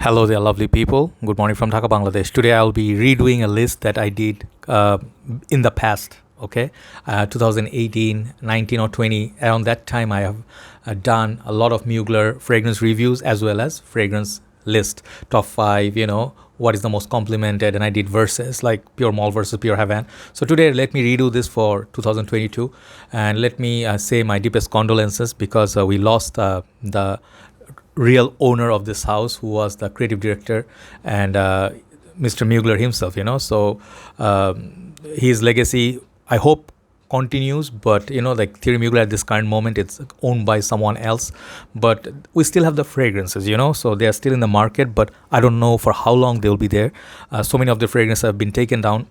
Hello there, lovely people. Good morning from Dhaka, Bangladesh. Today I'll be redoing a list that I did in the past. Okay, 2018, 19, or 20. Around that time, I have done a lot of Mugler fragrance reviews as well as fragrance list, top five. What is the most complimented, and I did versus like pure Malt versus pure Havane. So today, let me redo this for 2022, and let me say my deepest condolences because we lost the real owner of this house, who was the creative director and Mr. Mugler himself. So his legacy, I hope, continues. But like Thierry Mugler at this current moment, it's owned by someone else. But we still have the fragrances, so they are still in the market. But I don't know for how long they'll be there. So many of the fragrances have been taken down.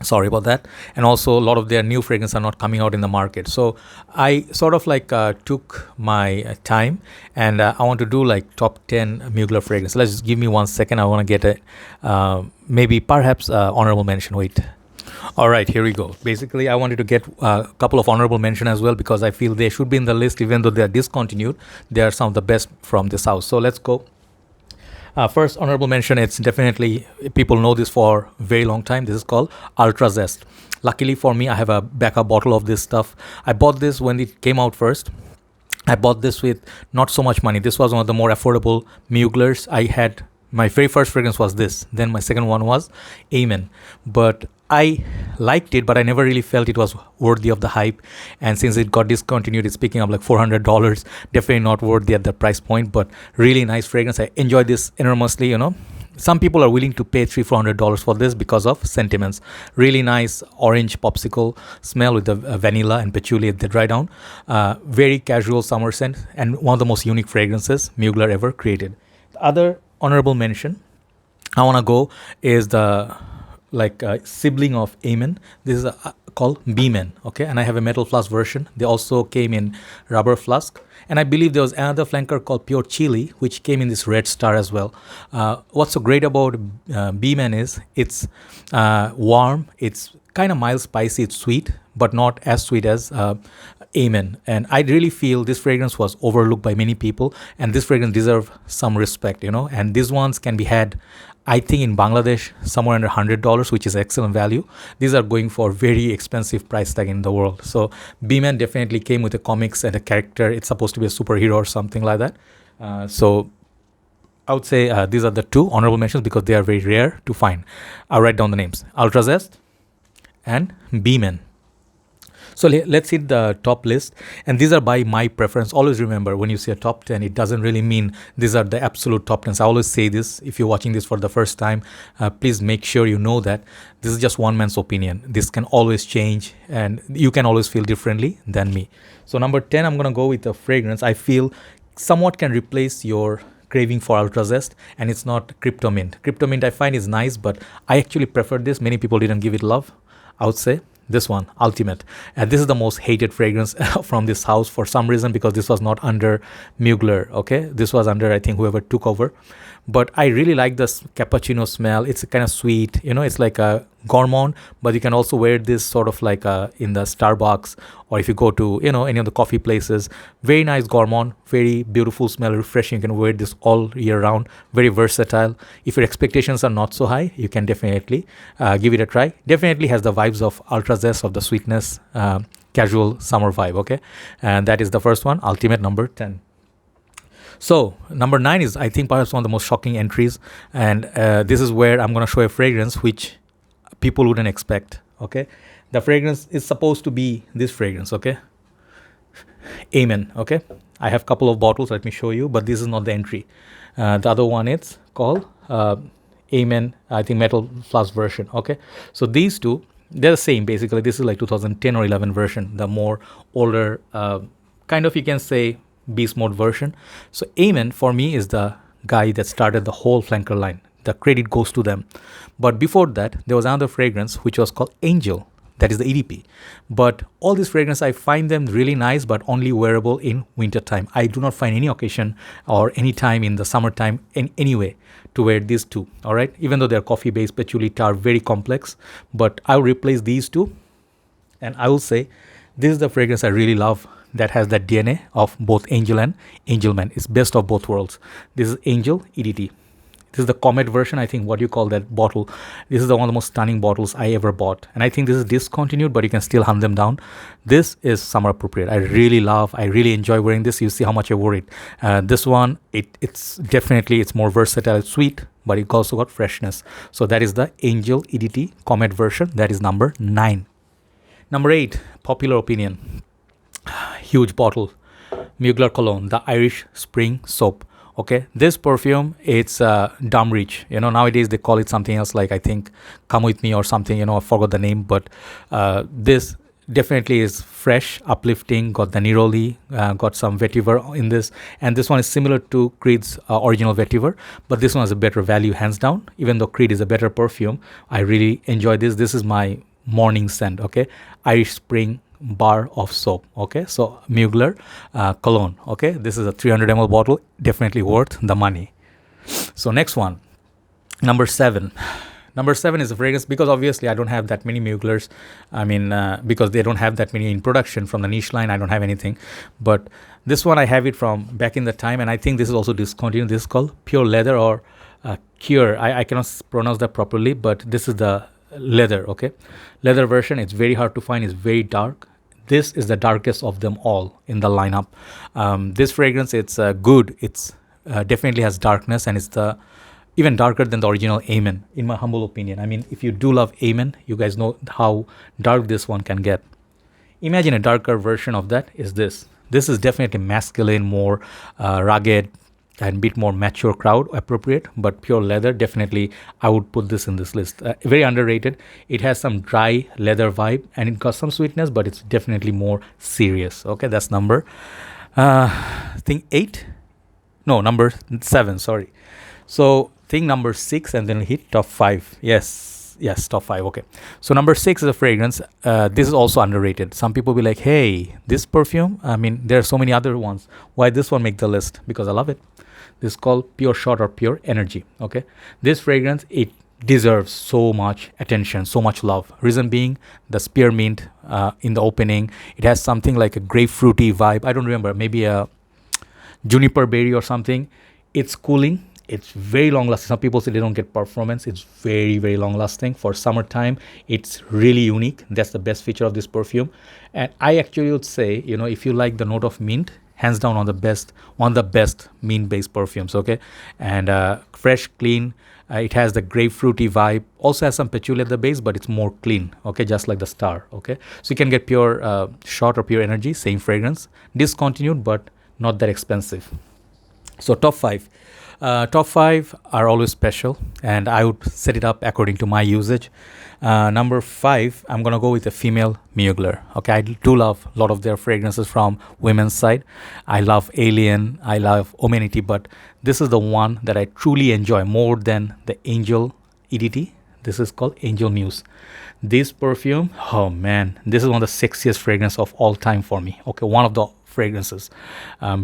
Sorry about that. And also a lot of their new fragrances are not coming out in the market. So I sort of like took my time, and I want to do like top 10 Mugler fragrance. Let's just give me 1 second. I want to get a maybe perhaps honorable mention. Wait. All right, here we go. Basically, I wanted to get a couple of honorable mention as well, because I feel they should be in the list even though they are discontinued. They are some of the best from this house. So let's go. First honorable mention, it's definitely, people know this for a very long time. This is called Ultra Zest. Luckily for me, I have a backup bottle of this stuff. I bought this when it came out first. I bought this with not so much money. This was one of the more affordable Muglers. My very first fragrance was this. Then my second one was Amin. But I liked it, but I never really felt it was worthy of the hype. And since it got discontinued, it's picking up like $400. Definitely not worthy at the price point, but really nice fragrance. I enjoyed this enormously. Some people are willing to pay $300-400 for this because of sentiments. Really nice orange popsicle smell with the vanilla and patchouli at the dry down. Very casual summer scent, and one of the most unique fragrances Mugler ever created. The other honorable mention I want to go is the sibling of Amin. This is called Beeman. Okay, and I have a metal flask version. They also came in rubber flask. And I believe there was another flanker called Pure Chili, which came in this red star as well. What's so great about Beeman is it's warm, it's kind of mild spicy, it's sweet, but not as sweet as Amen. And I really feel this fragrance was overlooked by many people, and this fragrance deserves some respect, and these ones can be had, I think, in Bangladesh somewhere under $100, which is excellent value. These are going for very expensive price tag in the world. So B-Man definitely came with a comics and a character. It's supposed to be a superhero or something like that. So I would say these are the two honorable mentions because they are very rare to find. I'll write down the names: Ultra Zest and B-Man. So let's hit the top list, and these are by my preference. Always remember, when you say a top 10, it doesn't really mean these are the absolute top 10s. I always say this: if you're watching this for the first time, please make sure you know that this is just one man's opinion. This can always change, and you can always feel differently than me. So number 10, I'm going to go with a fragrance I feel somewhat can replace your craving for Ultra Zest, and it's not Crypto Mint. Crypto Mint I find is nice, but I actually prefer this. Many people didn't give it love, I would say. This one, Ultimate. And this is the most hated fragrance from this house for some reason, because this was not under Mugler, okay? This was under, I think, whoever took over. But I really like this cappuccino smell. It's kind of sweet, it's like a gourmand, but you can also wear this sort of like in the Starbucks, or if you go to, any of the coffee places. Very nice gourmand, very beautiful smell, refreshing. You can wear this all year round, very versatile. If your expectations are not so high, you can definitely give it a try. Definitely has the vibes of Ultra Zest, of the sweetness, casual summer vibe, okay? And that is the first one, Ultimate, number 10. So number 9 is, I think, perhaps one of the most shocking entries, and this is where I'm going to show a fragrance which people wouldn't expect, okay? The fragrance is supposed to be this fragrance, okay? Amen, okay? I have a couple of bottles, let me show you, but this is not the entry. The other one is called Amen, I think, metal flask version, okay? So these two, they're the same, basically. This is like 2010 or 11 version, the more older, kind of, you can say, beast mode version. So Amen for me is the guy that started the whole flanker line. The credit goes to them. But before that, there was another fragrance which was called Angel. That is the EDP. But all these fragrances, I find them really nice, but only wearable in winter time. I do not find any occasion or any time in the summertime in any way to wear these two. All right, even though they're coffee based, patchouli, tar, very complex, but I will replace these two, and I will say this is the fragrance I really love. that has that DNA of both Angel and Angelman. It's best of both worlds. This is Angel EDT. This is the Comet version, I think, what you call that bottle. This is one of the most stunning bottles I ever bought. And I think this is discontinued, but you can still hunt them down. This is summer appropriate. I really enjoy wearing this. You see how much I wore it. This one, it's definitely, it's more versatile, it's sweet, but it also got freshness. So that is the Angel EDT Comet version. That is number 9. Number 8, popular opinion. Huge bottle. Mugler Cologne, the Irish Spring Soap. Okay, this perfume, it's dumb rich. Nowadays they call it something else, like I think Come With Me or something, I forgot the name. But this definitely is fresh, uplifting, got the neroli, got some vetiver in this. And this one is similar to Creed's original vetiver, but this one is a better value, hands down. Even though Creed is a better perfume, I really enjoy this. This is my morning scent, okay? Irish Spring bar of soap. Okay, so Mugler Cologne. Okay, this is a 300 ml bottle, definitely worth the money. So next one, number 7. Number 7 is a fragrance, because obviously I don't have that many Muglers. Because they don't have that many in production from the niche line, I don't have anything. But this one I have it from back in the time, and I think this is also discontinued. This is called Pure Leather or Cure. I cannot pronounce that properly, but this is the leather. Okay, leather version. It's very hard to find. It's very dark. This is the darkest of them all in the lineup. This fragrance, it's good. It's definitely has darkness, and it's the even darker than the original Amin, in my humble opinion. If you do love Amin, you guys know how dark this one can get. Imagine a darker version of that is this. This is definitely masculine, more rugged, and bit more mature crowd appropriate. But Pure Leather, definitely I would put this in this list. Very underrated. It has some dry leather vibe, and it got some sweetness, but it's definitely more serious. Okay, that's number number 7, sorry. So number 6, and then hit top 5. Yes, top 5. Okay, so number 6 is a fragrance. This is also underrated. Some people be like, hey, this perfume, there are so many other ones, why this one make the list? Because I love it. This is called Pure Shot or Pure Energy. Okay, this fragrance, it deserves so much attention, so much love. Reason being, the spearmint in the opening, it has something like a grapefruity vibe. I don't remember, maybe a juniper berry or something. It's cooling. It's very long lasting. Some people say they don't get performance. It's very, very long lasting. For summertime, it's really unique. That's the best feature of this perfume. And I actually would say, if you like the note of mint, hands down one of the best mint based perfumes. Okay, and fresh, clean. It has the grapefruity vibe. Also has some patchouli at the base, but it's more clean. Okay, just like the Star. Okay, so you can get Pure Shot or Pure Energy, same fragrance, discontinued, but not that expensive. So top 5. Top 5 are always special, and I would set it up according to my usage. Number 5, I'm going to go with a female Mugler. Okay, I do love a lot of their fragrances from women's side. I love Alien, I love Omenity, but this is the one that I truly enjoy more than the Angel EDT. This is called Angel Muse. This perfume, oh man, this is one of the sexiest fragrances of all time for me. Okay, one of the fragrances.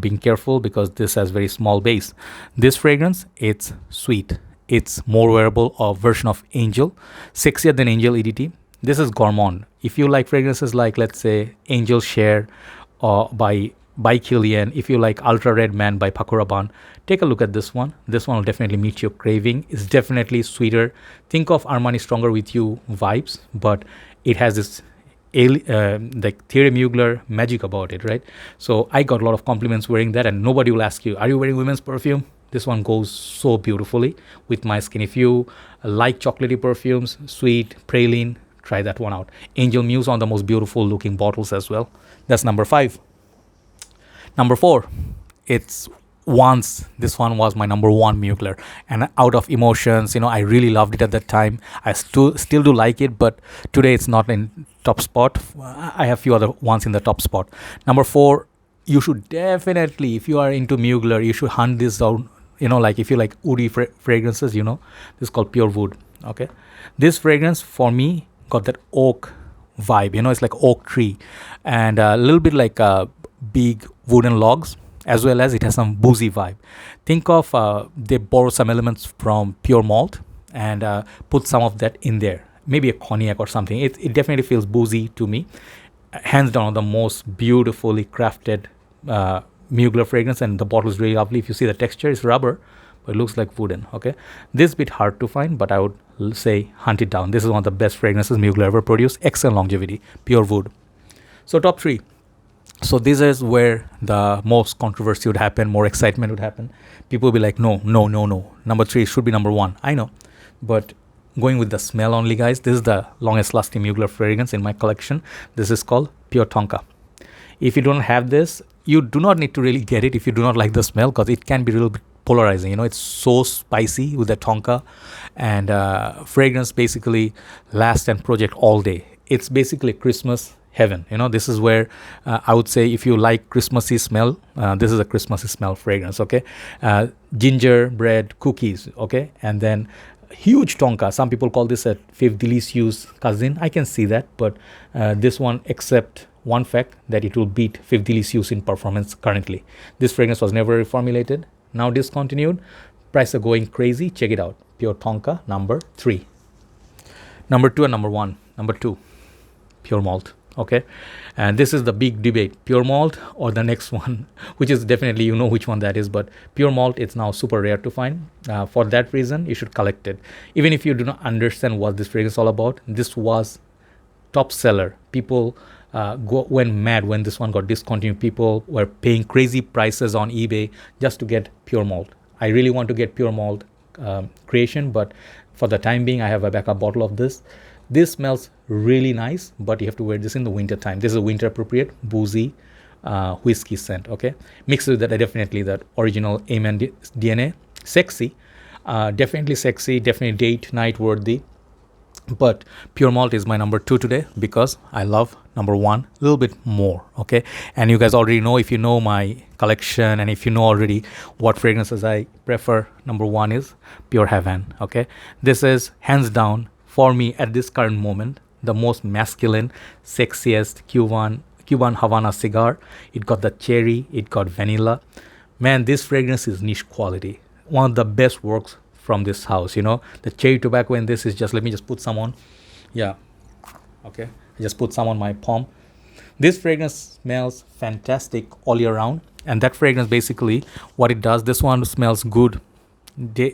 Being careful because this has very small base. This fragrance, it's sweet. It's more wearable, a version of Angel, sexier than Angel EDT. This is gourmand. If you like fragrances like, let's say, Angel Share by Kilian, if you like Ultra Red Man by Paco Rabanne, take a look at this one. This one will definitely meet your craving. It's definitely sweeter. Think of Armani Stronger With You vibes, but it has this like Thierry Mugler magic about it, right? So I got a lot of compliments wearing that, and nobody will ask you, are you wearing women's perfume? This one goes so beautifully with my skin. If you like chocolatey perfumes, sweet, praline, try that one out. Angel Muse, on the most beautiful looking bottles as well. That's number 5. Number 4, this one was my number 1 Mugler, and out of emotions, I really loved it at that time. I still do like it, but today it's not in top spot. I have few other ones in the top spot. Number 4, you should definitely, if you are into Mugler, you should hunt this out. Like if you like woody fragrances, this is called Pure Wood. Okay, this fragrance for me got that oak vibe. It's like oak tree, and a little bit like big wooden logs, as well as it has some boozy vibe. Think of they borrow some elements from Pure Malt and put some of that in there. Maybe a cognac or something. It definitely feels boozy to me. hands down the most beautifully crafted Mugler fragrance, and the bottle is really lovely. If you see the texture, it's rubber, but it looks like wooden. Okay, this bit hard to find, but I would say hunt it down. This is one of the best fragrances Mugler ever produced. Excellent longevity, pure wood. So top 3. So this is where the most controversy would happen, more excitement would happen. People will be like, no. Number 3 should be number 1. I know, but going with the smell only, guys, this is the longest lasting Mugler fragrance in my collection. This is called Pure Tonka. If you don't have this, you do not need to really get it if you do not like the smell, because it can be a little bit polarizing. You know, it's so spicy with the Tonka, and fragrance basically lasts and project all day. It's basically Christmas heaven. You know, this is where I would say if you like Christmassy smell, this is a Christmassy smell fragrance. Okay, gingerbread cookies. Okay, and then huge Tonka. Some people call this a fifth delicious cousin. I can see that, but this one, except one fact, that it will beat fifth delicious in performance currently. This fragrance was never reformulated, now discontinued. Prices are going crazy. Check it out. Pure Tonka, number 3. Number 2 and number 1. Number 2, Pure Malt. Okay, and this is the big debate, Pure Malt or the next one, which is definitely, you know which one that is, but Pure Malt, it's now super rare to find. For that reason, you should collect it. Even if you do not understand what this fragrance is all about, this was top seller. People went mad when this one got discontinued. People were paying crazy prices on eBay just to get Pure Malt. I really want to get Pure Malt creation, but for the time being, I have a backup bottle of this. This smells really nice, but you have to wear this in the winter time. This is a winter appropriate boozy whiskey scent. Okay, mixed with that, definitely that original Amin DNA. Sexy, definitely sexy, definitely date night worthy. But Pure Malt is my number 2 today because I love number 1 a little bit more. Okay, and you guys already know, if you know my collection and if you know already what fragrances I prefer, number 1 is Pure Havane. Okay, this is hands down for me at this current moment the most masculine, sexiest Cuban Havana cigar. It got the cherry, it got vanilla. Man, this fragrance is niche quality. One of the best works from this house. You know, the cherry tobacco in this is just, let me just put some on. Yeah, okay, I just put some on my palm. This fragrance smells fantastic all year round, and that fragrance basically what it does, this one smells good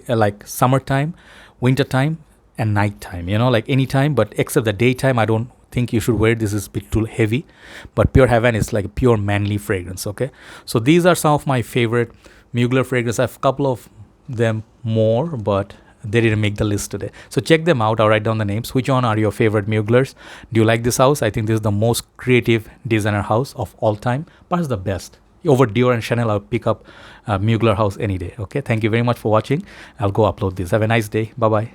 like summertime, wintertime, and nighttime, you know, like anytime, but except the daytime, I don't think you should wear it. This is a bit too heavy. But Pure Havane is like a pure manly fragrance. Okay, so these are some of my favorite Mugler fragrances. I have a couple of them more, but they didn't make the list today, so check them out. I'll write down the names. Which one are your favorite Muglers? Do you like this house? I think this is the most creative designer house of all time, perhaps the best. Over Dior and Chanel, I'll pick up Mugler house any day. Okay, thank you very much for watching. I'll go upload this. Have a nice day. Bye bye.